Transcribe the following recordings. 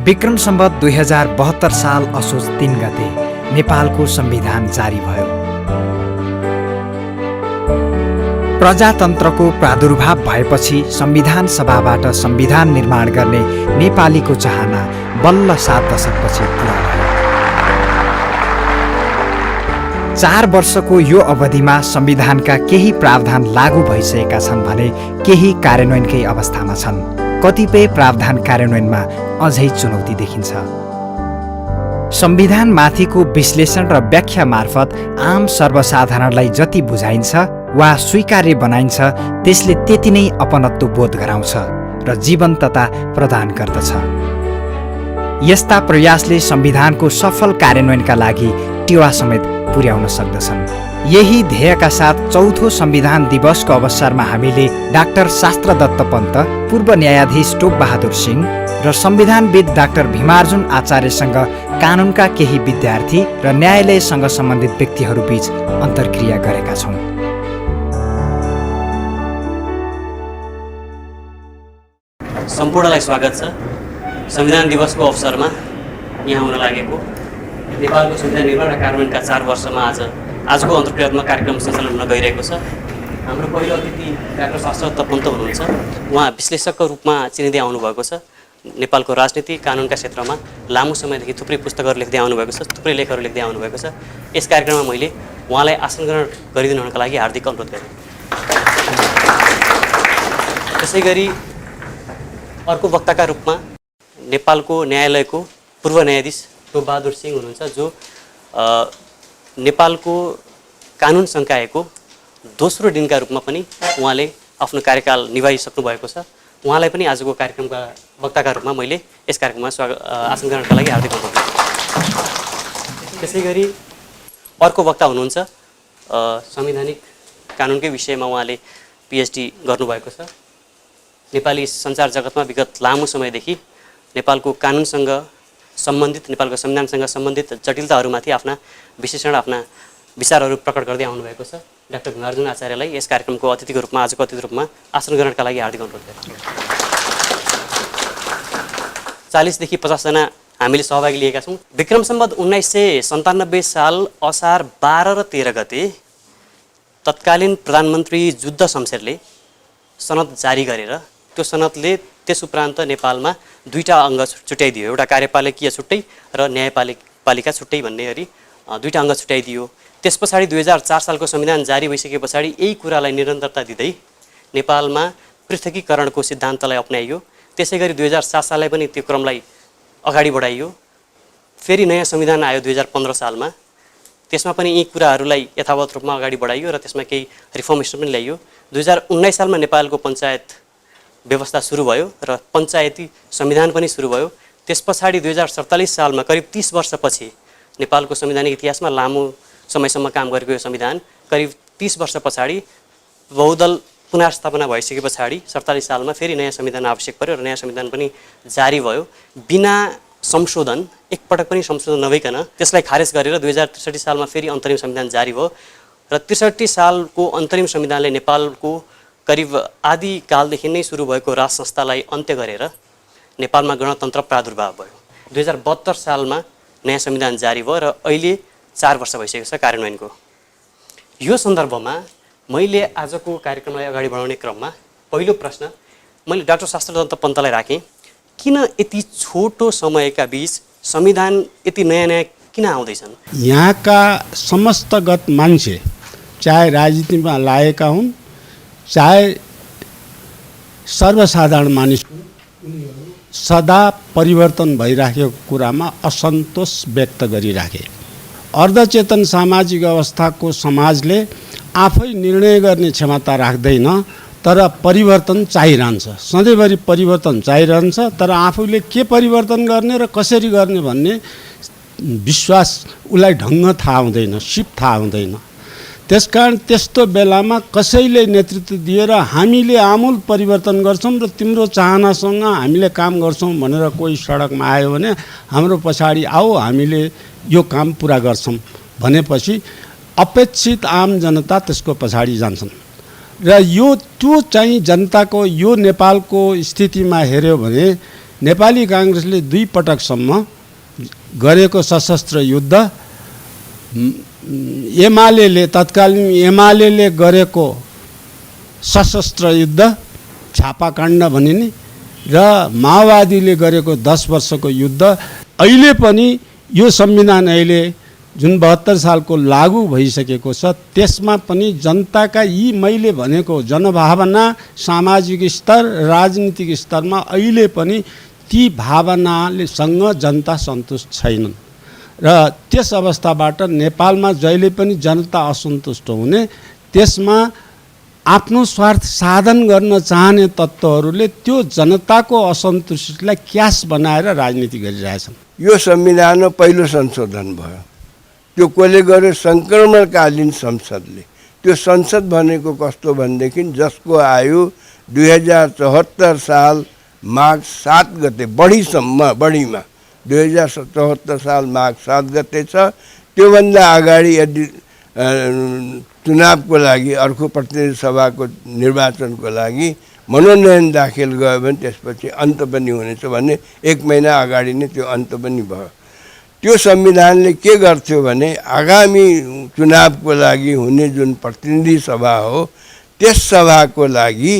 विक्रम सम्वत 2072 साल असोज 3 गते नेपालको संविधान जारी भयो। प्रजातन्त्रको प्रादुर्भाव भएपछि संविधान सभाबाट संविधान निर्माण गर्ने नेपालीको चाहना बल्ल 7 दशकपछि पुरा भयो। 4 वर्षको यो अवधिमा संविधानका केही प्रावधान लागू भइसकेका छन् भने केही कार्यान्वयनकै अवस्थामा छन्। कतिपय प्रावधान कार्यान्वयनमा अझै चुनौती देखिन्छ। संविधानमाथिको विश्लेषण र व्याख्या मार्फत आम सर्वसाधारणलाई जति बुझाइन्छ वा स्वीकार्य बनाइन्छ त्यसले त्यति नै अपनत्व बोध गराउँछ र जीवन्तता प्रदान गर्दछ। यस्ता प्रयासले संविधानको सफल कार्यान्वयनका लागि टेवा समेत पुर्याउन सक्दछन्। यही ध्येयका साथ चौथो संविधान दिवसको अवसरमा हामीले डाक्टर शास्त्रदत्त पन्त, पूर्व न्यायाधीश टोप बहादुर सिंह र संविधानविद डाक्टर भीमार्जुन आचार्यसँग कानुनका केही विद्यार्थी र न्यायालयसँग सम्बन्धित व्यक्तिहरूबीच अन्तर्क्रिया गरेका छौँ। सम्पूर्णलाई स्वागत छ। संविधान दिवसको अवसरमा यहाँ हुन लागेको नेपालको संविधान निर्माण र कार्यान्वयनका 4 वर्षमा आजको अन्तर्क्रियात्मक कार्यक्रम सञ्चालन हुन गइरहेको छ। हाम्रो पहिलो अतिथि डाक्टर शास्त्रदत्त पन्त हुनुहुन्छ। उहाँ विश्लेषकको रूपमा चिनिँदै आउनुभएको छ। नेपालको राजनीति कानुनका क्षेत्रमा लामो समयदेखि थुप्रै पुस्तकहरू लेख्दै आउनुभएको छ, थुप्रै लेखहरू लेख्दै आउनुभएको छ। यस कार्यक्रममा मैले उहाँलाई आसन ग्रहण गरिदिनु हुनका लागि हार्दिक अनुरोध गरेँ। त्यसै गरी अर्को वक्ताका रूपमा नेपालको न्यायालयको पूर्व न्यायाधीश टोप बहादुर सिंह हुनुहुन्छ, जो नेपालको कानुन संकायको दोस्रो दिनका रूपमा पनि उहाँले आफ्नो कार्यकाल निभाइसक्नु भएको छ। उहाँलाई पनि आजको कार्यक्रमका वक्ताका रूपमा मैले यस कार्यक्रममा आसन ग्रहणका लागि हार्दिक अनुरोध गर्छु। त्यसै गरी अर्को वक्ता हुनुहुन्छ, संवैधानिक कानुनकै विषयमा उहाँले पिएचडी गर्नुभएको छ। नेपाली सञ्चार जगतमा विगत लामो समयदेखि नेपालको कानुनसँग सम्बन्धित, नेपालको संविधानसँग सम्बन्धित जटिलताहरूमाथि आफ्ना विश्लेषण, आफ्ना विचारहरू प्रकट गर्दै आउनुभएको छ। डाक्टर भीमार्जुन आचार्यलाई यस कार्यक्रमको अतिथिको रूपमा, आजको अतिथिको रूपमा आसन ग्रहणका लागि हार्दिक अनुरोध गर्छु। 40 देखि 50 जना हामीले सहभागी लिएका छौँ। विक्रम सम्वत 1997 साल असार 12 र 13 गते तत्कालीन प्रधानमन्त्री जुद्ध शमशेरले सनद जारी गरेर त्यो सनदले त्यस उपरान्त नेपालमा 2टा अङ्ग छुट्याइदियो। एउटा कार्यपालिकीय छुट्टै र न्यायपालिका छुट्टै भन्ने गरी 2टा अङ्ग छुट्याइदियो। त्यस पछाडि 2004 सालको संविधान जारी भइसके पछाडि यही कुरालाई निरन्तरता दिँदै नेपालमा पृथकीकरणको सिद्धान्तलाई अपनाइयो। त्यसै गरी 2007 साललाई पनि त्यो क्रमलाई अगाडि बढाइयो। फेरि नयाँ संविधान आयो 2015 सालमा। त्यसमा पनि यी कुराहरूलाई यथावत रूपमा अगाडि बढाइयो र त्यसमा केही रिफर्मेसन पनि ल्याइयो। 2019 सालमा नेपालको पञ्चायत व्यवस्था सुरु भयो र पञ्चायती संविधान पनि सुरु भयो। त्यस पछाडि 2047 सालमा करिब 30 वर्षपछि नेपालको संवैधानिक इतिहासमा लामो समयसम्म काम गरेको यो संविधान करिब 30 वर्ष पछाडि बहुदल पुनर्स्थापना भइसके पछाडि 47 सालमा फेरि नयाँ संविधान आवश्यक पर्यो र नयाँ संविधान पनि जारी भयो। बिना संशोधन, एकपटक पनि संशोधन नभइकन त्यसलाई खारेज गरेर 2063 सालमा फेरि अन्तरिम संविधान जारी भयो र 63 सालको अन्तरिम संविधानले नेपालको करिब आदिकालदेखि नै सुरु भएको राज संस्थालाई अन्त्य गरेर नेपालमा गणतन्त्र प्रादुर्भाव भयो। 2072 सालमा नयाँ संविधान जारी भयो र अहिले 4 वर्ष भइसकेको छ कार्यान्वयनको। यो सन्दर्भमा मैले आजको कार्यक्रमलाई अगाडि बढाउने क्रममा पहिलो प्रश्न मैले डाक्टर शास्त्रदत्त पन्तलाई राखेँ। किन यति छोटो समयका बीच संविधान यति नयाँ नयाँ किन आउँदैछन्? यहाँका समस्तगत मान्छे, चाहे राजनीतिमा लागेका हुन्, चाहे सर्वसाधारण मानिस, सदा परिवर्तन भइराखेको कुरामा असन्तोष व्यक्त गरिराखे। अर्धचेतन सामाजिक अवस्थाको समाजले आफै निर्णय गर्ने क्षमता राख्दैन, तर परिवर्तन चाहिरहन्छ। सधैँभरि परिवर्तन चाहिरहन्छ, तर आफूले के परिवर्तन गर्ने र कसरी गर्ने भन्ने विश्वास उसलाई ढङ्ग थाहा हुँदैन, सिप थाहा हुँदैन। त्यसकारण त्यस्तो बेलामा कसैले नेतृत्व दिएर हामीले आमूल परिवर्तन गर्छौँ र तिम्रो चाहनासँग हामीले काम गर्छौँ भनेर कोही सडकमा आयो भने हाम्रो पछाडि आऊ हामीले यो काम पुरा गर्छौँ भनेपछि अपेक्षित आम जनता त्यसको पछाडि जान्छन् र यो त्यो चाहिँ जनताको यो नेपालको स्थितिमा हेर्यो भने नेपाली काङ्ग्रेसले 2 पटकसम्म गरेको सशस्त्र युद्ध, एमाले तत्कालीन एमाले गरेको सशस्त्र युद्ध छापाकाण्ड भनिने र माओवादीले गरेको 10 वर्षको युद्ध, अहिले पनि यो संविधान अहिले जुन 72 सालको लागू भइसकेको छ त्यसमा पनि जनताका यी मैले भनेको जनभावना, सामाजिक स्तर, राजनीतिक स्तरमा अहिले पनि ती भावनासँग जनता सन्तुष्ट छैनन् र त्यस अवस्थाबाट नेपालमा जहिले पनि जनता असन्तुष्ट हुने, त्यसमा आफ्नो स्वार्थ साधन गर्न चाहने तत्त्वहरूले त्यो जनताको असन्तुष्टिलाई क्यास बनाएर राजनीति गरिरहेछन्। यो संविधानमा पहिलो संशोधन भयो, त्यो कसले गर्यो? सङ्क्रमणकालीन संसदले। त्यो संसद भनेको कस्तो भनेदेखि जसको आयु 2074 साल माघ 7 गते बढीमा 2074 साल माघ 7 गते छ। त्योभन्दा अगाडि यदि चुनावको लागि अर्को प्रतिनिधि सभाको निर्वाचनको लागि मनोनयन दाखिल गयो भने त्यसपछि अन्त पनि हुनेछ भन्ने 1 महिना अगाडि नै त्यो अन्त पनि भयो। त्यो संविधानले के गर्थ्यो भने आगामी चुनावको लागि हुने जुन प्रतिनिधि सभा हो त्यस सभाको लागि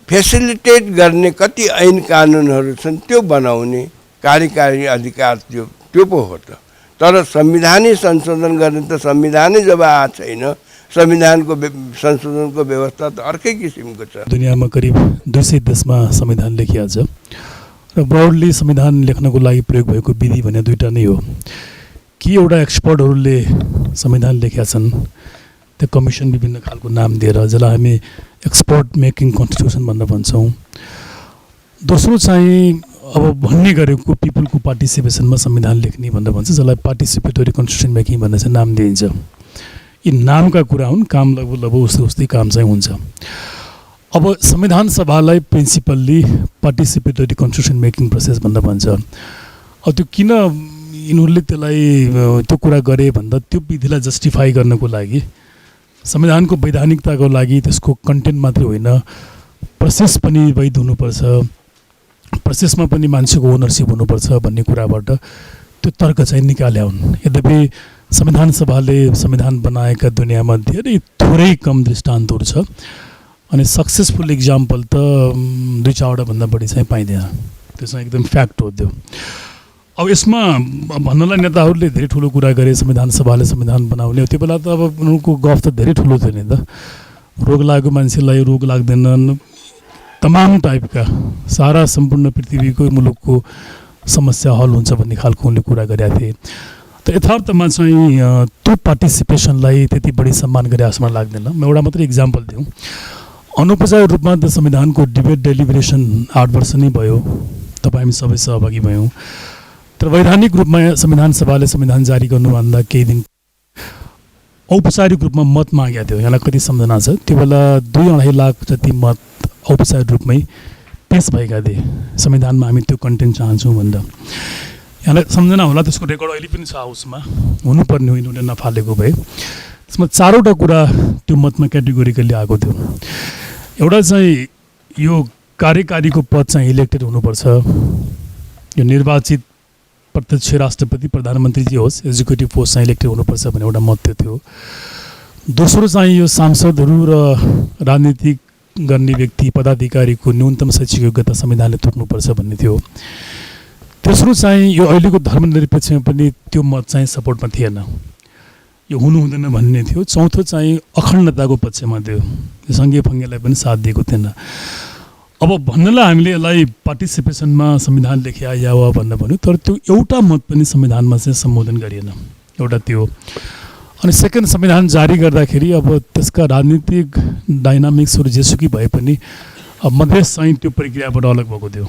फेसिलिटेट गर्ने कति ऐन कानुनहरू छन् त्यो बनाउने कार्यकारी अधिकार त्यो पो हो त। तर संविधानै संशोधन गर्ने त संविधानै जब आएको छैन, संविधानको संशोधनको व्यवस्था त अर्कै किसिमको छ। दुनियाँमा करिब 200 देशमा संविधान लेखिएको छ र ब्रोडली संविधान लेख्नको लागि प्रयोग भएको विधि भने 2टा नै हो। कि एउटा एक्सपर्टहरूले संविधान लेखेका छन्, त्यो कमिसन विभिन्न खालको नाम दिएर जसलाई हामी एक्सपर्ट मेकिङ कन्स्टिट्युसन भनेर भन्छौँ। दोस्रो चाहिँ अब भन्ने गरेको पिपुलको पार्टिसिपेसनमा संविधान लेख्ने भनेर भन्छ, जसलाई पार्टिसिपेटरी कन्स्टिट्युसन मेकिङ भनेर चाहिँ नाम दिइन्छ। यी नामका कुरा हुन्, काम लगभग उस्तै काम चाहिँ हुन्छ। अब संविधान सभालाई principally participatory constitution making process भनेर भन्छ। अब त्यो किन यिनीहरूले त्यसलाई त्यो कुरा गरे भन्दा त्यो विधिलाई जस्टिफाई गर्नको लागि, संविधानको वैधानिकताको लागि त्यसको कन्टेन्ट मात्रै होइन, प्रोसेस पनि वैध हुनुपर्छ, प्रोसेसमा पनि मान्छेको ओनरसिप हुनुपर्छ भन्ने कुराबाट त्यो तर्क चाहिँ निकाले हुन्। यद्यपि संविधान सभाले संविधान बनाएका दुनियाँमा धेरै थोरै कम दृष्टान्तहरू छ अनि सक्सेसफुल इक्जाम्पल त 2-4वटा भन्दा बढी चाहिँ पाइँदैन। त्यो चाहिँ एकदम फ्याक्ट हो त्यो। अब यसमा भन्नलाई नेताहरूले धेरै ठुलो कुरा गरे, संविधान सभाले संविधान बनाउने। त्यो बेला त अब उनीहरूको गफ त धेरै ठुलो थियो नि त। रोग लागेको मान्छेलाई रोग लाग्दैनन्, तमाम टाइपका सारा सम्पूर्ण पृथ्वीको मुलुकको समस्या हल हुन्छ भन्ने खालको उनले कुरा गरेका थिए। त यथार्थमा चाहिँ त्यो पार्टिसिपेसनलाई त्यति बढी सम्मान गरे जस्तो मलाई लाग्दैन। म एउटा मात्रै इक्जाम्पल दिउँ। अनौपचारिक रूपमा त संविधानको डिबेट डेलिभरेसन 8 वर्ष नै भयो, तपाईँ हामी सबै सहभागी भयौँ। तर वैधानिक रूपमा संविधान सभाले संविधान जारी गर्नुभन्दा केही दिन औपचारिक रूपमा मत मागेको थियो। यहाँलाई कति सम्झना छ? त्यो बेला 2-2.5 लाख जति मत औपचारिक रूपमै पेस भएका थिए, संविधानमा हामी त्यो कन्टेन्ट चाहन्छौँ भनेर। यहाँलाई सम्झना होला, त्यसको रेकर्ड अहिले पनि छ हाउसमा, हुनुपर्ने हो, यिनीहरूले नफालेको भए। त्यसमा 4वटा कुरा त्यो मतमा क्याटेगोरिकली आएको थियो। एउटा चाहिँ यो कार्यकारीको पद चाहिँ इलेक्टेड हुनुपर्छ, यो निर्वाचित प्रत्यक्ष राष्ट्रपति प्रधानमन्त्री जे होस्, एक्जिक्युटिभ पोस्ट चाहिँ इलेक्टेड हुनुपर्छ भन्ने एउटा मत थियो। दोस्रो चाहिँ यो सांसदहरू र राजनीतिक गर्ने व्यक्ति पदाधिकारीको न्यूनतम शैक्षिक योग्यता संविधानले तोक्नुपर्छ भन्ने थियो। तेस्रो चाहिँ यो अहिलेको धर्मनिरपेक्षमा पनि त्यो मत चाहिँ सपोर्टमा थिएन, यो हुनु हुँदैन भन्ने थियो। चौथो चाहिँ अखण्डताको पक्षमा थियो, यो सङ्घीय फङ्गेलाई पनि साथ दिएको थिएन। अब भन्नलाई हामीले यसलाई पार्टिसिपेसनमा संविधान लेख्या या वा भनेर भन्यो, तर त्यो एउटा मत पनि संविधानमा चाहिँ सम्बोधन गरिएन, एउटा त्यो। अनि सेकेन्ड, संविधान जारी गर्दाखेरि अब त्यसका राजनीतिक डाइनामिक्सहरू जेसुकै भए पनि अब मधेस चाहिँ त्यो प्रक्रियाबाट अलग भएको थियो,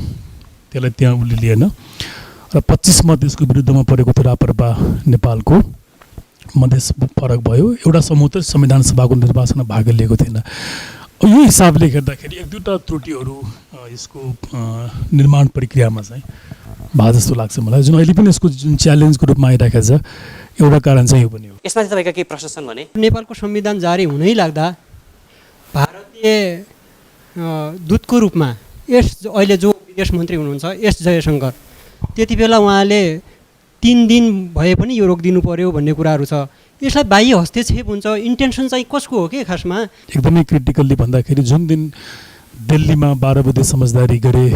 त्यसलाई त्यहाँ उसले लिएन र 25 मत यसको विरुद्धमा परेको थियो। राप्रपा नेपालको मधेस फरक भयो, एउटा समूह त संविधान सभाको निर्वाचनमा भाग लिएको थिएन। यो हिसाबले हेर्दाखेरि 1-2टा त्रुटिहरू यसको निर्माण प्रक्रियामा चाहिँ भए जस्तो लाग्छ मलाई, जुन अहिले पनि यसको जुन च्यालेन्जको रूपमा आइरहेको छ। एउटा कारण चाहिँ यो पनि हो। यसमा चाहिँ तपाईँका केही प्रश्न छन् भने? नेपालको संविधान जारी हुनै लाग्दा भारतीय दूतको रूपमा यस अहिले जो यस मन्त्री हुनुहुन्छ एस जयशङ्कर, त्यति बेला उहाँले 3 दिन भए पनि यो रोकिदिनु पर्यो भन्ने कुराहरू छ। यसलाई बाह्य हस्तक्षेप हुन्छ, इन्टेन्सन चाहिँ कसको हो के खासमा? एकदमै क्रिटिकल्ली भन्दाखेरि जुन दिन दिल्लीमा 12 बजे समझदारी गरे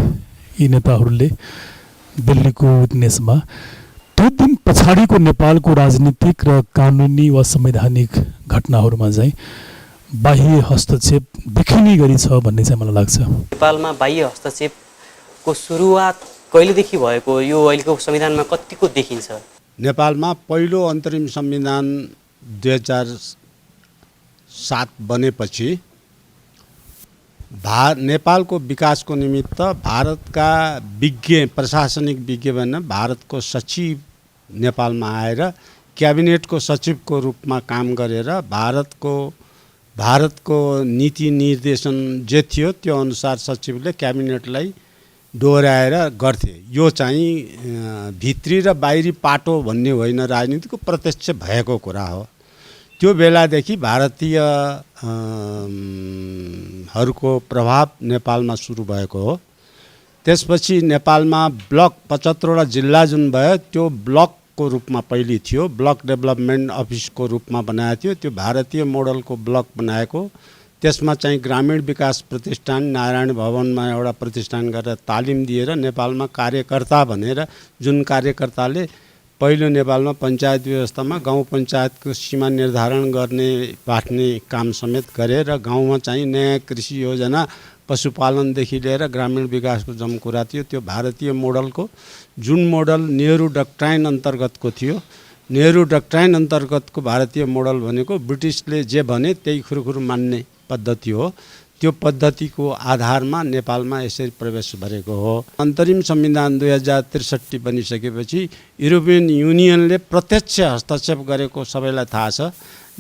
यी नेताहरूले दिल्लीको विटनेसमा, त्यो दिन पछाडिको नेपालको राजनीतिक र कानुनी वा संवैधानिक घटनाहरूमा चाहिँ बाह्य हस्तक्षेप देखिने गरी छ भन्ने चाहिँ मलाई लाग्छ। नेपालमा बाह्य हस्तक्षेपको सुरुवात कहिलेदेखि भएको, यो अहिलेको संविधानमा कतिको देखिन्छ? नेपालमा पहिलो अन्तरिम संविधान 2007 बनेपछि नेपालको विकासको निमित्त भारतका विज्ञ, प्रशासनिक विज्ञ भने भारतको सचिव नेपालमा आएर क्याबिनेटको सचिवको रूपमा काम गरेर भारतको नीति निर्देशन जे थियो त्यो अनुसार सचिवले क्याबिनेटलाई दोहोऱ्याएर गर्थे। यो चाहिँ भित्री र बाहिरी पाटो भन्ने होइन, राजनीतिको प्रत्यक्ष भएको कुरा हो। त्यो बेलादेखि भारतीयहरूको प्रभाव नेपालमा सुरु भएको हो। त्यसपछि नेपालमा ब्लक 75वटा जिल्ला जुन भयो त्यो ब्लकको रूपमा पहिले थियो, ब्लक डेभलपमेन्ट अफिसको रूपमा बनाएको थियो। त्यो भारतीय मोडलको ब्लक बनाएको। त्यसमा चाहिँ ग्रामीण विकास प्रतिष्ठान नारायण भवनमा एउटा प्रतिष्ठान गरेर तालिम दिएर नेपालमा कार्यकर्ता भनेर, जुन कार्यकर्ताले पहिलो नेपालमा पञ्चायत व्यवस्थामा गाउँ पञ्चायतको सीमा निर्धारण गर्ने बाँड्ने काम समेत गरे र गाउँमा चाहिँ नयाँ कृषि योजना, पशुपालनदेखि लिएर ग्रामीण विकासको जम कुरा थियो। त्यो भारतीय मोडलको, जुन मोडल नेहरू डक्ट्राइन अन्तर्गतको थियो। नेहरू डक्ट्राइन अन्तर्गतको भारतीय मोडल भनेको ब्रिटिसले जे भने त्यही खुरुखुरु मान्ने पद्धति हो। त्यो पद्धतिको आधारमा नेपालमा यसरी प्रवेश गरेको हो। अन्तरिम संविधान 2063 बनिसकेपछि युरोपियन युनियनले प्रत्यक्ष हस्तक्षेप गरेको सबैलाई थाहा छ।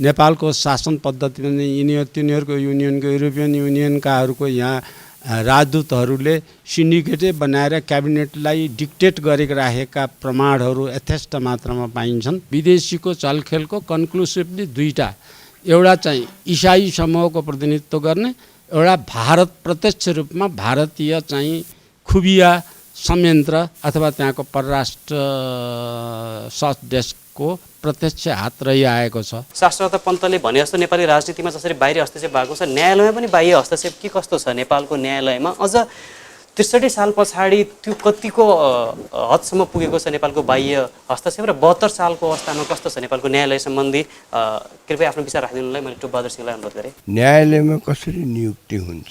नेपालको शासन पद्धति भने तिनीहरूको युनियनको, युरोपियन युनियनकाहरूको यहाँ राजदूतहरूले सिन्डिकेटै बनाएर क्याबिनेटलाई डिक्टेट गरेर राखेका प्रमाणहरू यथेष्ट मात्रामा पाइन्छन्। विदेशीको चलखेलको कन्क्लुसिभली दुईटा, एउटा चाहिँ इसाई समूहको प्रतिनिधित्व गर्ने, एउटा भारत प्रत्यक्ष रूपमा भारतीय चाहिँ खुबिया संयन्त्र अथवा त्यहाँको परराष्ट्र देशको प्रत्यक्ष हात रहिआएको छ। शास्त्रत पन्तले भने जस्तो नेपाली राजनीतिमा जसरी बाहिरी हस्तक्षेप भएको छ, न्यायालयमा पनि बाह्य हस्तक्षेप के कस्तो छ? नेपालको न्यायालयमा अझ 63 साल पछाडि त्यो कतिको हदसम्म पुगेको छ नेपालको बाह्य हस्तक्षेप, र 72 सालको अवस्थामा कस्तो छ नेपालको न्यायालय सम्बन्धी? कृपया आफ्नो विचार राखिदिनुलाई मैले टोपबहादुर सिंहलाई अनुरोध गरेँ। न्यायालयमा कसरी नियुक्ति हुन्छ?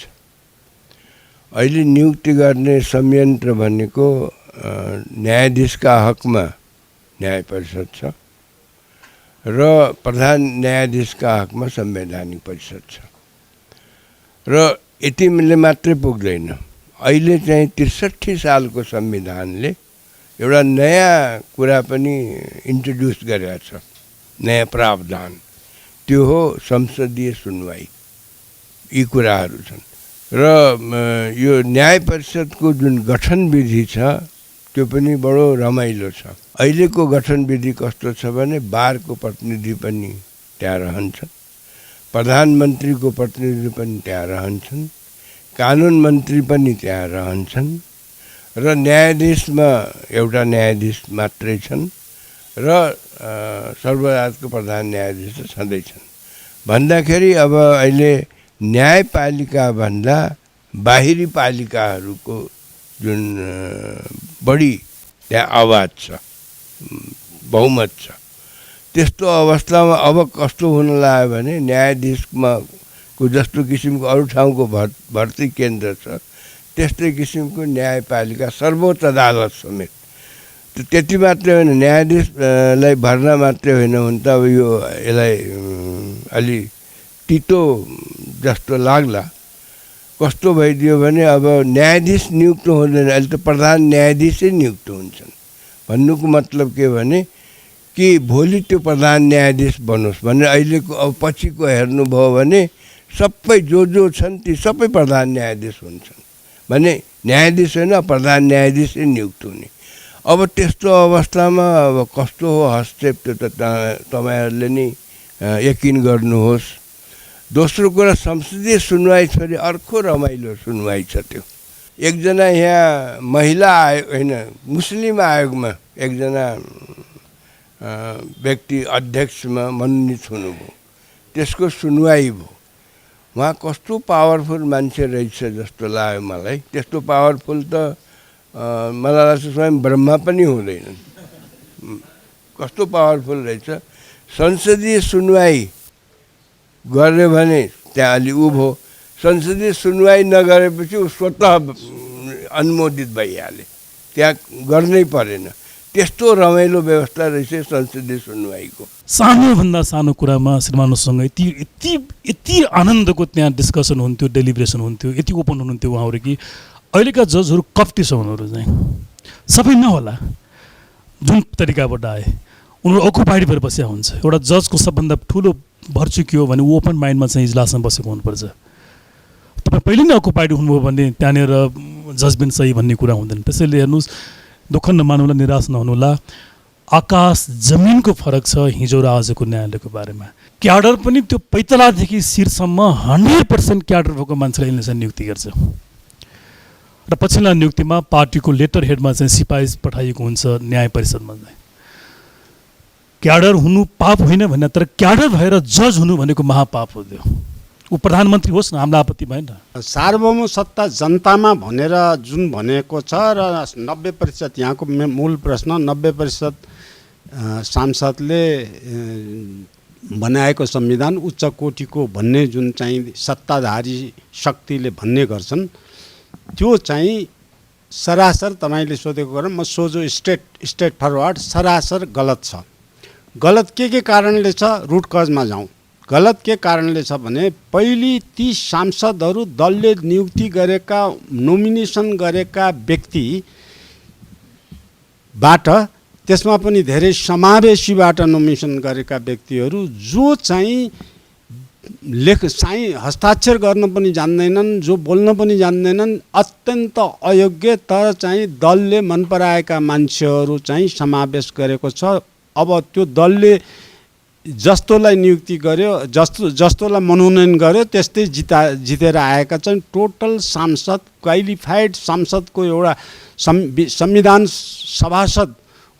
अहिले नियुक्ति गर्ने संयन्त्र भनेको न्यायाधीशका हकमा न्याय परिषद छ र प्रधान न्यायाधीशका हकमा संवैधानिक परिषद छ। र यतिले मात्रै पुग्दैन। अहिले चाहिँ 63 सालको संविधानले एउटा नयाँ कुरा पनि इन्ट्रोड्युस गरेको छ, नयाँ प्रावधान। त्यो हो संसदीय सुनवाई। यी कुराहरू छन् र यो न्याय परिषदको जुन गठन विधि छ त्यो पनि बडो रमाइलो छ। अहिलेको गठन विधि कस्तो छ भने बारको प्रतिनिधि पनि त्यहाँ रहन्छन्, प्रधानमन्त्रीको प्रतिनिधि पनि त्यहाँ रहन्छन्, कानुन मन्त्री पनि त्यहाँ रहन्छन् र न्यायाधीशमा एउटा न्यायाधीश मात्रै छन् र सर्वराजको प्रधान न्यायाधीश छँदैछन्। भन्दाखेरि अब अहिले न्यायपालिका भन्दा बाहिरी पालिकाहरूको जुन बढी त्यहाँ आवाज छ, बहुमत छ। त्यस्तो अवस्थामा अब कस्तो हुन लाग्यो भने न्यायाधीशमा को जस्तो किसिमको अरू ठाउँको भर्ती केन्द्र छ, त्यस्तै किसिमको न्यायपालिका सर्वोच्च अदालत समेत। त्यति मात्रै होइन, न्यायाधीशलाई भर्ना मात्रै होइन भने त अब यो यसलाई अलि तितो जस्तो लाग्ला। कस्तो भइदियो भने अब न्यायाधीश नियुक्त हुँदैन, अहिले त प्रधान न्यायाधीशै नियुक्त हुन्छन्। भन्नुको मतलब के भने कि भोलि त्यो प्रधान न्यायाधीश बनोस् भने अहिलेको अब पछिको हेर्नुभयो भने सबै जो छन् ती सबै प्रधान न्यायाधीश हुन्छन् भने न्यायाधीश होइन प्रधान न्यायाधीशै नियुक्त हुने। अब त्यस्तो अवस्थामा अब कस्तो हो हस्तक्षेप त्यो त तपाईँहरूले नै यकिन गर्नुहोस्। दोस्रो कुरा संसदीय सुनवाई छोडी अर्को रमाइलो सुनवाई छ त्यो एकजना यहाँ महिला आयोग होइन मुस्लिम आयोगमा एकजना व्यक्ति अध्यक्षमा मनोनित हुनुभयो, त्यसको सुनवाई भयो। उहाँ कस्तो पावरफुल मान्छे रहेछ जस्तो लाग्यो मलाई। त्यस्तो पावरफुल त मलाई लाग्छ स्वयं ब्रह्मा पनि हुँदैनन्, कस्तो पावरफुल रहेछ। संसदीय सुनवाई गर्यो भने त्यहाँ अलि ऊ भयो, संसदीय सुनवाई नगरेपछि ऊ स्वतः अनुमोदित भइहाले, त्यहाँ गर्नै परेन। त्यस्तो रमाइलो व्यवस्था रहेछ संसदीय सुनवाईको। सानोभन्दा सानो कुरामा श्रीमानसँग यति आनन्दको त्यहाँ डिस्कसन हुन्थ्यो, डेलिब्रेसन हुन्थ्यो, यति ओपन हुनुहुन्थ्यो उहाँहरू कि अहिलेका जजहरू कप्टी छ उनीहरू चाहिँ। सबै नहोला, जुन तरिकाबाट आए उनीहरू अकुपाइड भएर बसेका हुन्छ। एउटा जजको सबभन्दा ठुलो भर्चु के हो भने ऊ ओपन माइन्डमा चाहिँ इजलासमा बसेको हुनुपर्छ। तपाईँ पहिले नै अकुपाइड हुनुभयो भने त्यहाँनिर जजमेन्ट सही भन्ने कुरा हुँदैन। त्यसैले हेर्नुहोस्, दुःख नमान्नुहोला, निराश नहुनुहोला, आकाश जमिनको फरक छ हिजो र आजको न्यायालयको बारेमा। क्याडर पनि त्यो पैतलादेखि शिरसम्म 100% क्याडर भएको मान्छेलाई यिनले चाहिँ नियुक्ति गर्छ र पछिल्ला नियुक्तिमा पार्टीको लेटर हेडमा चाहिँ सिपाही पठाइएको हुन्छ न्याय परिषदमा। चाहिँ क्याडर हुनु पाप होइन भने, तर क्याडर भएर जज हुनु भनेको महापाप हो। त्यो ऊ प्रधानमन्त्री होस् न, हामीलाई आपत्ति भएन। सार्वभौम सत्ता जनतामा भनेर जुन भनेको छ र 90% यहाँको मूल प्रश्न 90% सांसदले बनाएको संविधान उच्च कोटिको भन्ने जुन चाहिँ सत्ताधारी शक्तिले भन्ने गर्छन्, त्यो चाहिँ सरासर तपाईँले सोधेको कुरा म सोझो स्ट्रेट फरवर्ड सरासर गलत छ। गलत के कारणले छ, रुट कजमा जाउँ। गलत के कारणले छ भने पहिले ती सांसदहरू दलले नियुक्ति गरेका नोमिनेसन गरेका व्यक्तिबाट, त्यसमा पनि धेरै समावेशीबाट नोमिनेसन गरेका व्यक्तिहरू जो चाहिँ हस्ताक्षर गर्न पनि जान्दैनन्, जो बोल्न पनि जान्दैनन्, अत्यन्त अयोग्य तर चाहिँ दलले मन पराएका मान्छेहरू चाहिँ समावेश गरेको छ। अब त्यो दलले जस्तोलाई नियुक्ति गर्यो, जस्तोलाई मनोनयन गर्यो, त्यस्तै जितेर आएका छन्। टोटल सांसद, क्वालिफाइड सांसदको एउटा संविधान सभासद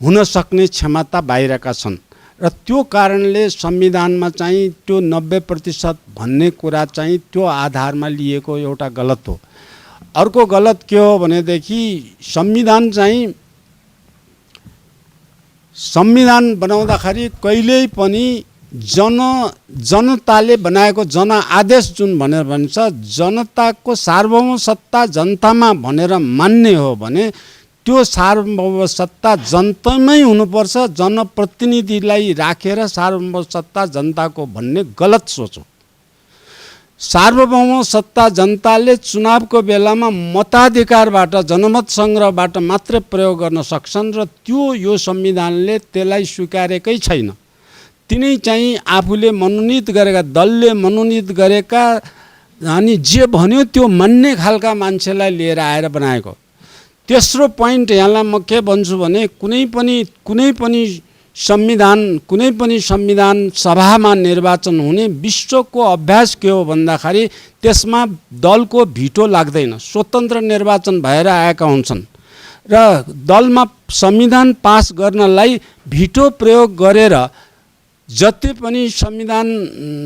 हुन सक्ने क्षमता बाहिरका छन् र त्यो कारणले संविधानमा चाहिँ त्यो 90% भन्ने कुरा चाहिँ त्यो आधारमा लिएको एउटा गलत हो। अर्को गलत के हो भनेदेखि संविधान बनाउँदाखेरि कहिल्यै पनि जनताले बनाएको जनआदेश जुन भनेर भन्छ, जनताको सार्वभौम सत्ता जनतामा भनेर मान्ने हो भने त्यो सार्वभौम सत्ता जनतामै हुनुपर्छ। जनप्रतिनिधिलाई राखेर सार्वभौम सत्ता जनताको भन्ने गलत सोच हो। सार्वभौम सत्ता जनताले चुनावको बेलामा मताधिकारबाट, जनमत सङ्ग्रहबाट मात्रै प्रयोग गर्न सक्छन् र त्यो यो संविधानले त्यसलाई स्वीकारेकै छैन। तिनै चाहिँ आफूले मनोनित गरेका, दलले मनोनित गरेका अनि जे भन्यो त्यो मान्ने खालका मान्छेलाई लिएर आएर बनाएको। तेस्रो पोइन्ट यहाँलाई म के भन्छु भने कुनै पनि संविधान सभामा निर्वाचन हुने विश्वको अभ्यास के हो भन्दाखेरि त्यसमा दलको भिटो लाग्दैन, स्वतन्त्र निर्वाचन भएर आएका हुन्छन् र दलमा संविधान पास गर्नलाई भिटो प्रयोग गरेर जति पनि संविधान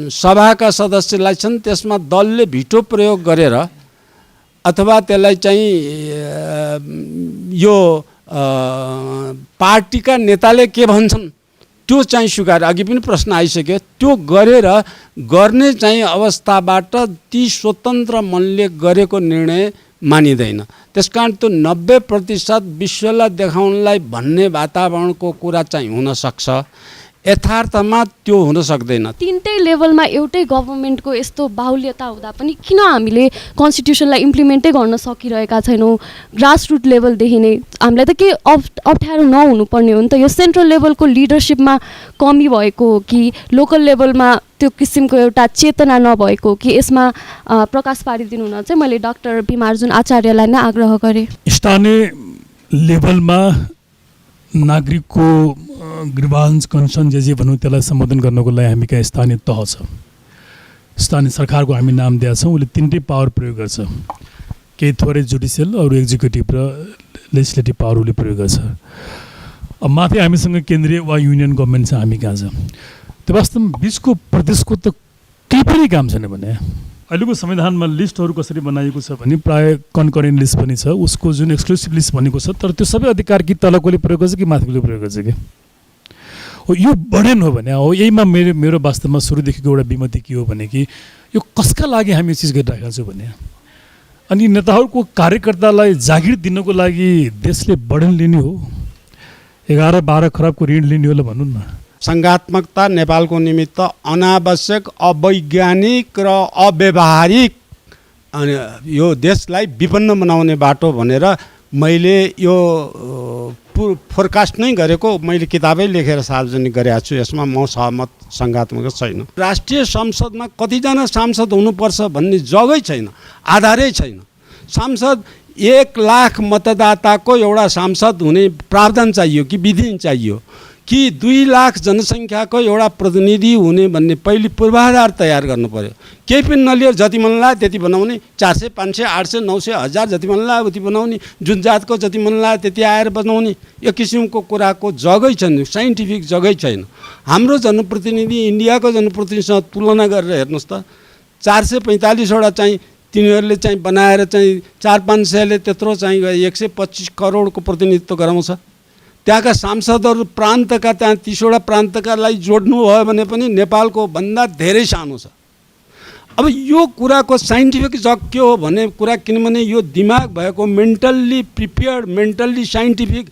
सभाका सदस्यलाई छन् त्यसमा दलले भिटो प्रयोग गरेर अथवा त्यसलाई चाहिँ यो पार्टीका नेताले के भन्छन् त्यो चाहिँ स्वीकार, अघि पनि प्रश्न आइसक्यो, त्यो गरेर गर्ने चाहिँ अवस्थाबाट ती स्वतन्त्र मनले गरेको निर्णय मानिँदैन। त्यसकारण त्यो 90% विश्वलाई देखाउनलाई भन्ने वातावरणको कुरा चाहिँ हुनसक्छ, यथार्थमा त्यो हुन सक्दैन। तीनटै लेभलमा एउटै गभर्मेन्टको यस्तो बाहुल्यता हुँदा पनि किन हामीले कन्स्टिट्युसनलाई इम्प्लिमेन्टै गर्न सकिरहेका छैनौँ? ग्रासरुट लेभलदेखि नै हामीलाई त के अप्ठ्यारो नहुनुपर्ने हो नि त? यो सेन्ट्रल लेभलको लिडरसिपमा कमी भएको हो कि लोकल लेभलमा त्यो किसिमको एउटा चेतना नभएको कि यसमा प्रकाश पारिदिनु हुन चाहिँ मैले डाक्टर भीमार्जुन आचार्यलाई नै आग्रह गरेँ। स्थानीय लेभलमा नागरिकको ग्रिभान्स कन्सर्न जे भनौँ त्यसलाई सम्बोधन गर्नको लागि हामी कहाँ स्थानीय तह छ, स्थानीय सरकारको हामी नाम दिएका छौँ। उसले तिनटै पावर प्रयोग गर्छ। केही थोरै जुडिसियल अरू एक्जिक्युटिभ र लेजिस्लेटिभ पावरले प्रयोग गर्छ। अब माथि हामीसँग केन्द्रीय वा युनियन गभर्मेन्ट छ, हामी कहाँ छ। त्यो वास्तवमा बिचको प्रदेशको त केही पनि काम छैन भने अहिलेको संविधानमा लिस्टहरू कसरी बनाइएको छ भने प्रायः कन्करेन्ट लिस्ट पनि छ, उसको जुन एक्सक्लुसिभ लिस्ट भनेको छ, तर त्यो सबै अधिकार कि तलकोले प्रयोग गर्छ कि माथिकोले प्रयोग गर्छ कि हो, यो बर्डन हो भने हो। यहीमा मेरो वास्तवमा सुरुदेखिको एउटा विमति के हो भने कि यो कसका लागि हामी यो चिज गरिरहेका छौँ भने, अनि नेताहरूको कार्यकर्तालाई जागिर दिनको लागि देशले बर्डन लिने हो, 11-12 खरबको ऋण लिने होला भनौँ न। सङ्घात्मकता नेपालको निमित्त अनावश्यक, अवैज्ञानिक र अव्यवहारिक अनि यो देशलाई विपन्न बनाउने बाटो भनेर मैले यो फोरकास्ट नै गरेको, मैले किताबै लेखेर सार्वजनिक गरेको छु। यसमा म सहमत सङ्घात्मक छैन। राष्ट्रिय संसदमा कतिजना सांसद हुनुपर्छ भन्ने जगै छैन, आधारै छैन। सांसद 1 लाख मतदाताको एउटा सांसद हुने प्रावधान चाहियो कि विधि चाहियो कि 2 लाख जनसङ्ख्याको एउटा प्रतिनिधि हुने भन्ने पहिले पूर्वाधार तयार गर्नु पर्यो। केही पनि नलिएर जति मन लाग्यो त्यति बनाउने, 400, 500, 800, 900, 1000 जति मन लाग्यो उति बनाउने, जुन जातको जति मन लाग्यो त्यति आएर बनाउने, यो किसिमको कुराको जगै छैन, साइन्टिफिक जगै छैन। हाम्रो जनप्रतिनिधि इन्डियाको जनप्रतिनिधिसँग तुलना गरेर हेर्नुहोस् त, 445वटा चाहिँ तिनीहरूले चाहिँ बनाएर चाहिँ 400-500ले त्यत्रो चाहिँ 125 करोडको प्रतिनिधित्व गराउँछ। त्यहाँका सांसदहरू प्रान्तका त्यहाँ 30वटा प्रान्तकालाई जोड्नु भयो भने पनि नेपालको भन्दा धेरै सानो छ। अब यो कुराको साइन्टिफिक जग के हो भने कुरा, किनभने यो दिमाग भएको मेन्टल्ली प्रिपेयर्ड, मेन्टल्ली साइन्टिफिक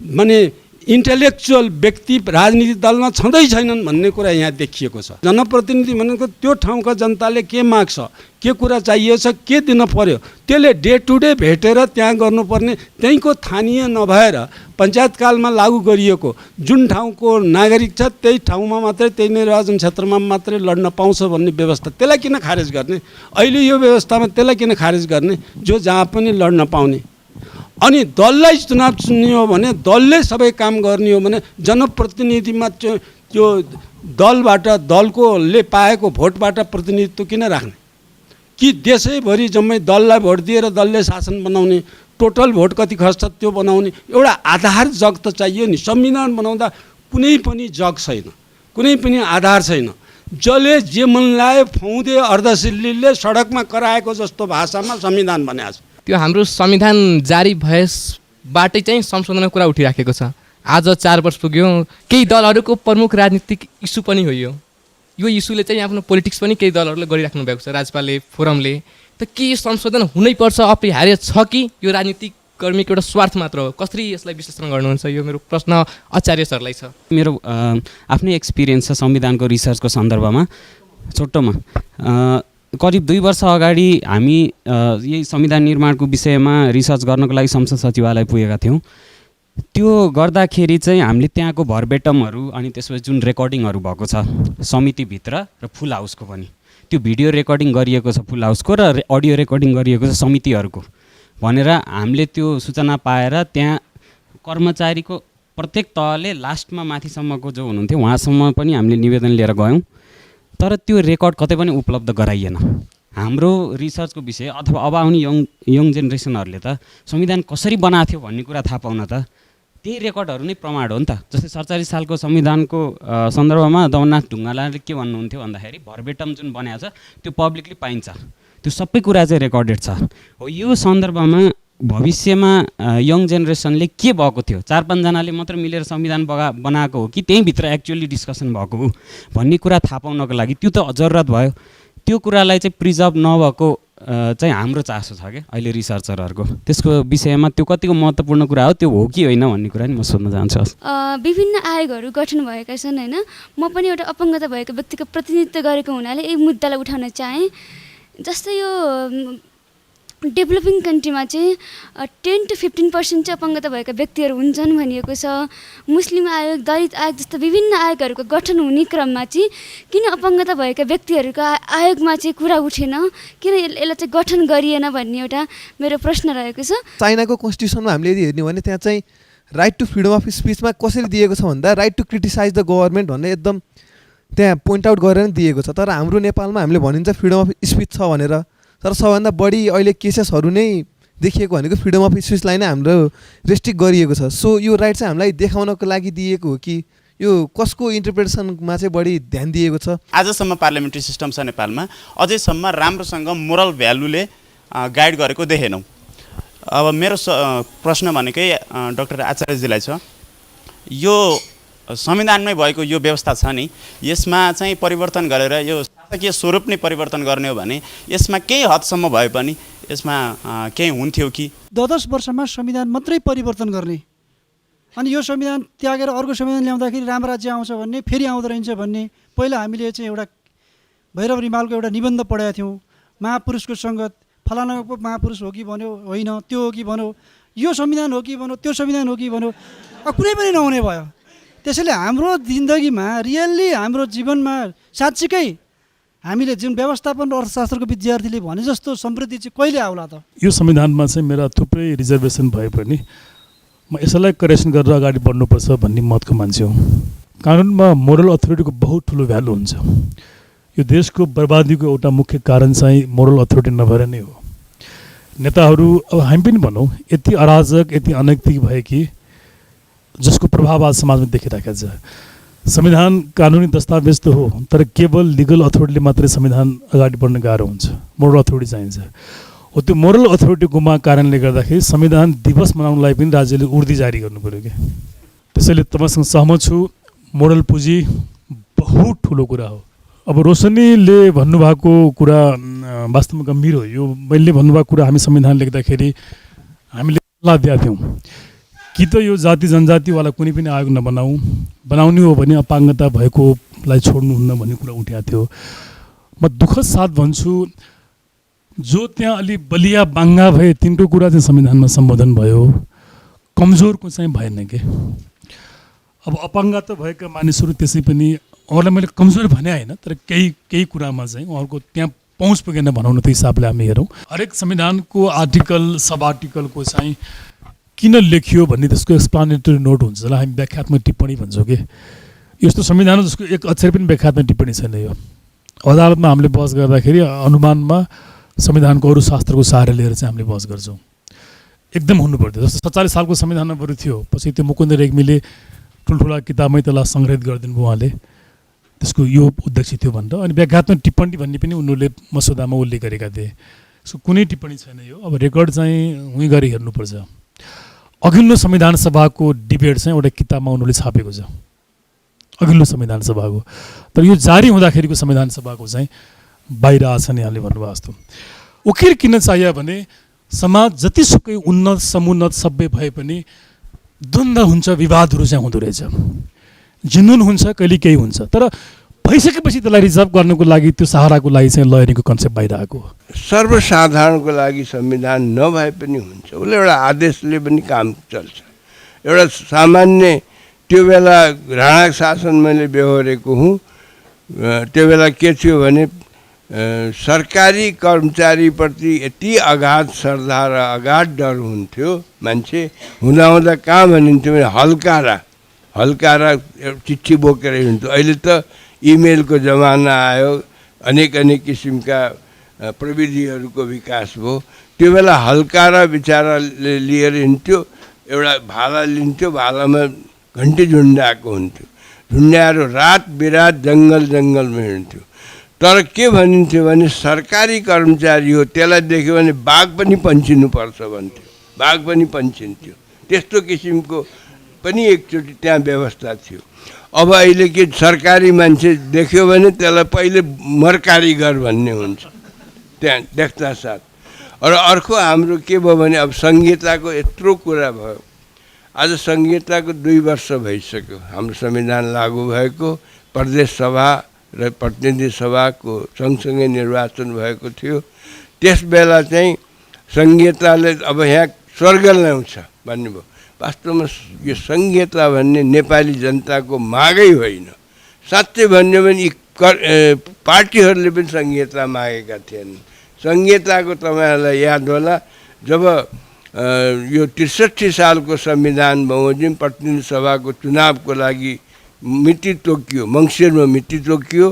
माने इन्टेलेक्चुअल व्यक्ति राजनीति दलमा छँदै छैनन् भन्ने कुरा यहाँ देखिएको छ। जनप्रतिनिधि भनेको त्यो ठाउँका जनताले के माग्छ, के कुरा चाहिएको छ, के दिन पर्यो, त्यसले डे टु डे भेटेर त्यहाँ गर्नुपर्ने, त्यहीँको स्थानीय नभएर पञ्चायतकालमा लागू गरिएको जुन ठाउँको नागरिक छ त्यही ठाउँमा मात्रै, त्यही निर्वाचन क्षेत्रमा मात्रै लड्न पाउँछ भन्ने व्यवस्था, त्यसलाई किन खारेज गर्ने? अहिले यो व्यवस्थामा त्यसलाई किन खारेज गर्ने जो जहाँ पनि लड्न पाउने? अनि दललाई चुनाव चुन्ने हो भने, दलले सबै काम गर्ने हो भने जनप्रतिनिधिमा त्यो दलबाट, दलकोले पाएको भोटबाट प्रतिनिधित्व किन राख्ने? कि देशैभरि जम्मै दललाई भोट दिएर दलले शासन बनाउने, टोटल भोट कति खर्च त्यो बनाउने एउटा आधार जग त चाहियो नि। संविधान बनाउँदा कुनै पनि जग छैन, कुनै पनि आधार छैन। जसले जे मन लाग्यो फौदे अर्धसिल्लीले सडकमा कराएको जस्तो भाषामा संविधान बनाएको छ। त्यो हाम्रो संविधान जारी भएबाटै चाहिँ संशोधनको कुरा उठिराखेको छ। आज 4 वर्ष पुग्यो, केही दलहरूको प्रमुख राजनीतिक इस्यु पनि हो यो इस्युले चाहिँ आफ्नो पोलिटिक्स पनि केही दलहरूले गरिराख्नु भएको छ, राज्यपालले, फोरमले। त के यो संशोधन हुनैपर्छ, अपरिहार्य छ कि यो राजनीतिक कर्मीको एउटा स्वार्थ मात्र हो? कसरी यसलाई विश्लेषण गर्नुहुन्छ? यो मेरो प्रश्न आचार्य सरलाई छ। मेरो आफ्नै एक्सपिरियन्स छ संविधानको रिसर्चको सन्दर्भमा। छोटोमा करिब 2 वर्ष अगाडि हामी यही संविधान निर्माणको विषयमा रिसर्च गर्नको लागि संसद सचिवालय पुगेका थियौँ। त्यो गर्दाखेरि चाहिँ हामीले त्यहाँको भरबेटमहरू अनि त्यसपछि जुन रेकर्डिङहरू भएको छ समितिभित्र र फुल हाउसको पनि, त्यो भिडियो रेकर्डिङ गरिएको छ फुल हाउसको र अडियो रेकर्डिङ गरिएको छ समितिहरूको भनेर हामीले त्यो सूचना पाएर त्यहाँ कर्मचारीको प्रत्येक तहले लास्टमा माथिसम्मको जो हुनुहुन्थ्यो उहाँसम्म पनि हामीले निवेदन लिएर गयौँ। तर त्यो रेकर्ड कतै पनि उपलब्ध गराइएन। हाम्रो रिसर्चको विषय अथवा अब आउने यङ जेनेरेसनहरूले त संविधान कसरी बनाएको थियो भन्ने कुरा थाहा पाउन त त्यही रेकर्डहरू नै प्रमाण हो नि त। जस्तै 47 सालको संविधानको सन्दर्भमा दमननाथ ढुङ्गालाले के भन्नुहुन्थ्यो भन्दाखेरि भरबेटम जुन बनाएको छ त्यो पब्लिकली पाइन्छ, त्यो सबै कुरा चाहिँ रेकर्डेड छ। हो यो सन्दर्भमा भविष्यमा यङ जेनेरेसनले के भएको थियो, 4-5 जनाले मात्र मिलेर संविधान बनाएको हो कि त्यहीँभित्र एक्चुअली डिस्कसन भएको हो भन्ने कुरा थाहा पाउनको लागि त्यो त जरुरत भयो। त्यो कुरालाई चाहिँ प्रिजर्भ नभएको चाहिँ हाम्रो चासो छ क्या अहिले रिसर्चरहरूको। त्यसको विषयमा त्यो कतिको महत्त्वपूर्ण कुरा हो, त्यो हो कि होइन भन्ने कुरा नि म सोध्न चाहन्छु। विभिन्न आयोगहरू गठन भएका छन् होइन। म पनि एउटा अपङ्गता भएको व्यक्तिको प्रतिनिधित्व गरेको हुनाले यही मुद्दालाई उठाउन चाहेँ। जस्तै यो डेभलपिङ कन्ट्रीमा चाहिँ 10 to 15% चाहिँ अपङ्गता भएका व्यक्तिहरू हुन्छन् भनिएको छ। मुस्लिम आयोग, दलित आयोग जस्तो विभिन्न आयोगहरूको गठन हुने क्रममा चाहिँ किन अपङ्गता भएका व्यक्तिहरूको आयोगमा चाहिँ कुरा उठेन, किन यसलाई चाहिँ गठन गरिएन भन्ने एउटा मेरो प्रश्न रहेको छ। चाइनाको कन्स्टिट्युसनमा हामीले यदि हेर्ने हो भने त्यहाँ चाहिँ राइट टु फ्रिडम अफ स्पिचमा कसरी दिएको छ भन्दा right to criticise the government भन्ने एकदम त्यहाँ पोइन्ट आउट गरेर दिएको छ। तर हाम्रो नेपालमा हामीले भनिन्छ फ्रिडम अफ स्पिच छ भनेर, तर सबभन्दा बढी अहिले केसेसहरू नै देखिएको भनेको फ्रिडम अफ स्पिचलाई नै हाम्रो रेस्ट्रिक्ट गरिएको छ। सो यो राइट चाहिँ हामीलाई देखाउनको लागि दिएको हो कि यो कसको इन्टरप्रिटेसनमा चाहिँ बढी ध्यान दिएको छ? आजसम्म पार्लियामेन्ट्री सिस्टम छ नेपालमा, अझैसम्म राम्रोसँग मोरल भ्यालुले गाइड गरेको देखेनौँ। अब मेरो प्रश्न भनेकै डाक्टर आचार्यजीलाई छ, यो संविधानमै भएको यो व्यवस्था छ नि, यसमा चाहिँ परिवर्तन गरेर यो शासकीय स्वरूप नै परिवर्तन गर्ने हो भने यसमा केही हदसम्म भए पनि यसमा केही हुन्थ्यो कि? 10 वर्षमा संविधान मात्रै परिवर्तन गर्ने अनि यो संविधान त्यागेर अर्को संविधान ल्याउँदाखेरि राम राज्य आउँछ भन्ने, फेरि आउँदो रहेछ भन्ने। पहिला हामीले चाहिँ एउटा भैरव रिमालको एउटा निबन्ध पढाएका थियौँ, महापुरुषको सङ्गत, फलानाको महापुरुष हो कि भन्यो, होइन त्यो हो कि भन्यो, यो संविधान हो कि भन्यो, त्यो संविधान हो कि भन्यो, कुनै पनि नहुने भयो। त्यसैले हाम्रो जिन्दगीमा रियल्ली हाम्रो जीवनमा साँच्चीकै हामीले जुन व्यवस्थापन अर्थशास्त्रको विद्यार्थीले भने जस्तो समृद्धि चाहिँ कहिले आउला त? यो संविधानमा चाहिँ मेरा थुप्रै रिजर्भेसन भए पनि म यसैलाई करेक्सन गरेर अगाडि बढ्नुपर्छ भन्ने मतको मान्छे हो। कानुनमा मोरल अथोरिटीको बहुत ठुलो भ्यालु हुन्छ। यो देशको बर्बादीको एउटा मुख्य कारण चाहिँ मोरल अथोरिटी नभएर नै हो। नेताहरू अब हामी पनि भनौँ यति अराजक, यति अनैतिक भए कि जसको प्रभाव आज समाजमा देखिरहेको छ। संविधान कानुनी दस्तावेज त हो, तर केवल लिगल अथोरिटीले मात्रै संविधान अगाडि बढ्न गाह्रो हुन्छ, मोरल अथोरिटी चाहिन्छ। हो त्यो मोरल अथोरिटी गुमाएको कारणले गर्दाखेरि संविधान दिवस मनाउनलाई पनि राज्यले उर्दी जारी गर्नु पऱ्यो कि। त्यसैले तपाईँसँग सहमत छु, मोरल पुँजी बहुत ठुलो कुरा हो। अब रोशनीले भन्नुभएको कुरा वास्तवमा गम्भीर हो। यो मैले भन्नुभएको कुरा हामी संविधान लेख्दाखेरि हामीले सल्लाह दिएका थियौँ कि त यो जाति जनजातिवाला कुनै पनि आयोग नबनाऊ, बनाउने हो भने अपाङ्गता भएकोलाई छोड्नुहुन्न भन्ने कुरा उठेको थियो। म दुःखद साथ भन्छु, जो त्यहाँ अलि बलिया बाङ्गा भए तिनको कुरा चाहिँ संविधानमा सम्बोधन भयो, कमजोरको चाहिँ भएन के। अब अपाङ्गता भएका मानिसहरू त्यसै पनि उहाँलाई मैले कमजोर भने होइन, तर केही कुरामा चाहिँ उहाँहरूको त्यहाँ पहुँच पुगेन भनौँ न, त्यो हिसाबले हामी हेरौँ। हरेक संविधानको आर्टिकल सब आर्टिकलको चाहिँ किन लेखियो भन्ने त्यसको एक्सप्लानेटरी नोट हुन्छ, जसलाई हामी व्याख्यात्मक टिप्पणी भन्छौँ कि। यस्तो संविधान हो जसको एक अक्षर पनि व्याख्यात्मक टिप्पणी छैन। यो अदालतमा हामीले बहस गर्दाखेरि अनुमानमा संविधानको अरू शास्त्रको सहारा लिएर चाहिँ हामीले बहस गर्छौँ। एकदम हुनुपर्थ्यो। जस्तो 47 सालको संविधानमा बरु थियो, पछि त्यो मुकुन्द रेग्मीले ठुल्ठुला किताबमै त्यसलाई सङ्ग्रहित गरिदिनु भयो उहाँले, त्यसको यो उद्देश्य थियो भनेर। अनि व्याख्यात्मक टिप्पणी भन्ने पनि उनीहरूले मसौदामा उल्लेख गरेका थिए। यसको कुनै टिप्पणी छैन। यो अब रेकर्ड चाहिँ उहीँ गरी हेर्नुपर्छ। अघिल्लो संविधान सभाको डिबेट चाहिँ एउटा किताबमा उनीहरूले छापेको छ, अघिल्लो संविधान सभाको। तर यो जारी हुँदाखेरिको संविधान सभाको चाहिँ बाहिर आछ नि यहाँले भन्नुभयो जस्तो। उकिर किन चाहियो भने समाज जतिसुकै उन्नत समुन्नत सभ्य भए पनि द्वन्द्व हुन्छ, विवादहरू चाहिँ हुँदो रहेछ, जुनून हुन्छ, कहिले केही हुन्छ। तर भइसकेपछि त्यसलाई रिजर्भ गर्नको लागि त्यो सहाराको लागि चाहिँ लयरीको कन्सेप्ट बाहिर आएको। सर्वसाधारणको लागि संविधान नभए पनि हुन्छ, उसले एउटा आदेशले पनि काम चल्छ। एउटा सामान्य त्यो बेला राणा शासन मैले बेहोरेको हुँ, त्यो बेला के थियो भने सरकारी कर्मचारीप्रति यति अगाध श्रद्धा र अगाध डर हुन्थ्यो। मान्छे हुँदा कहाँ भनिन्थ्यो भने हल्कारा चिठी बोकेर हिँड्थ्यो। अहिले त इमेलको जमाना आयो, अनेक किसिमका प्रविधिहरूको विकास भयो। त्यो बेला हल्कारा बिचाराले लिएर हिँड्थ्यो, एउटा भाला लिन्थ्यो, भालामा घन्टी झुन्ड्याएको हुन्थ्यो, झुन्ड्याएर रात बिरात जङ्गलमा हिँड्थ्यो। तर के भनिन्थ्यो भने सरकारी कर्मचारी हो, त्यसलाई देख्यो भने बाघ पनि पन्चिनुपर्छ भन्थ्यो, बाघ पनि पन्चिन्थ्यो। त्यस्तो किसिमको पनि एकचोटि त्यहाँ व्यवस्था थियो। अब अहिले के सरकारी मान्छे देख्यो भने त्यसलाई पहिले मर्कारी गर भन्ने हुन्छ त्यहाँ देख्दा साथ। र अर्को हाम्रो के भयो भने अब संहिताको यत्रो कुरा भयो। आज संहिताको 2 वर्ष भइसक्यो हाम्रो संविधान लागू भएको। प्रदेश सभा र प्रतिनिधि सभाको सँगसँगै निर्वाचन भएको थियो। त्यस बेला चाहिँ संहिताले अब यहाँ स्वर्ग ल्याउँछ भन्ने भयो। वास्तवमा यो संहिता भन्ने नेपाली जनताको मागै होइन। साँच्चै भन्यो भने यी पार्टीहरूले पनि संहिता मागेका थिएनन्। संहिताको तपाईँहरूलाई याद होला, जब यो 63 सालको संविधान बमोजिम प्रतिनिधि सभाको चुनावको लागि मिति तोकियो, मङ्सिरमा मिति तोकियो,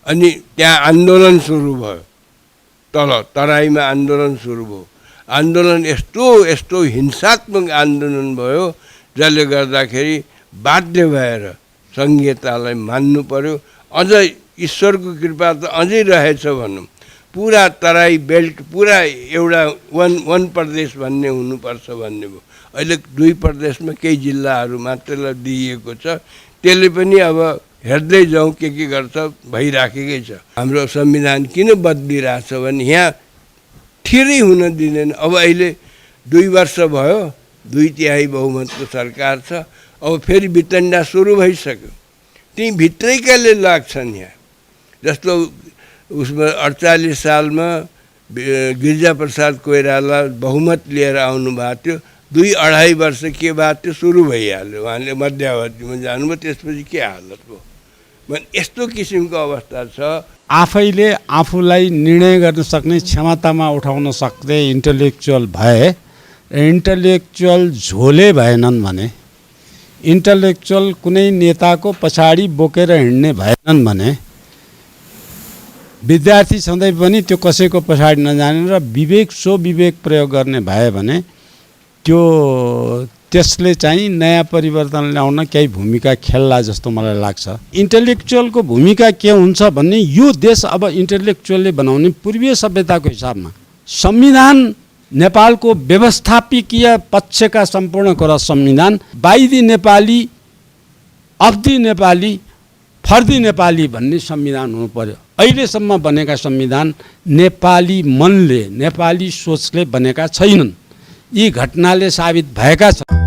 अनि त्यहाँ आन्दोलन सुरु भयो। तराईमा आन्दोलन सुरु भयो। आन्दोलन यस्तो हिंसात्मक आन्दोलन भयो जसले गर्दाखेरि बाध्य भएर संहितालाई मान्नु पर्यो। अझ ईश्वरको कृपा त अझै रहेछ भनौँ। पुरा तराई बेल्ट पुरा एउटा वन प्रदेश भन्ने हुनुपर्छ भन्ने भयो। अहिले 2 प्रदेशमा केही जिल्लाहरू मात्रैलाई दिइएको छ। त्यसले पनि अब हेर्दै जाउँ के गर्छ भइराखेकै छ। हाम्रो संविधान किन बदलिरहेछ भने यहाँ ठिरै हुन दिँदैन। अब अहिले 2 वर्ष भयो, 2/3 बहुमतको सरकार छ। अब फेरि वितण्डा सुरु भइसक्यो। ती भित्रैकाले लाग्छन् यहाँ। जस्तो उसमा 48 सालमा गिरिजाप्रसाद कोइराला बहुमत लिएर आउनु भएको थियो। 2-2.5 वर्ष के भएको थियो सुरु भइहाल्यो। उहाँले मध्यावधिमा जानुभयो, त्यसपछि के हालत भयो। यस्तो किसिमको अवस्था छ। आफैले आफूलाई निर्णय गर्न सक्ने क्षमतामा उठाउन सक्ने इन्टेलेक्चुअल भए, इन्टेलेक्चुअल झोले भएनन् भने, इन्टेलेक्चुअल कुनै नेताको पछाडि बोकेर हिँड्ने भएनन् भने, विद्यार्थी सधैँ पनि त्यो कसैको पछाडि नजाने र विवेक प्रयोग गर्ने भए भने त्यसले चाहिँ नयाँ परिवर्तन ल्याउन केही भूमिका खेल्ला जस्तो मलाई लाग्छ। इन्टेलेक्चुअलको भूमिका के हुन्छ भन्ने यो देश अब इन्टेलेक्चुअलले बनाउने पूर्वीय सभ्यताको हिसाबमा संविधान नेपालको व्यवस्थापकीय पक्षका सम्पूर्ण कुरा संविधान by the Nepali, of the Nepali, for the Nepali भन्ने संविधान हुनु पर्यो। अहिलेसम्म बनेका संविधान नेपाली मनले, नेपाली सोचले बनेका छैनन्। यी घटनाले साबित भएका छन्।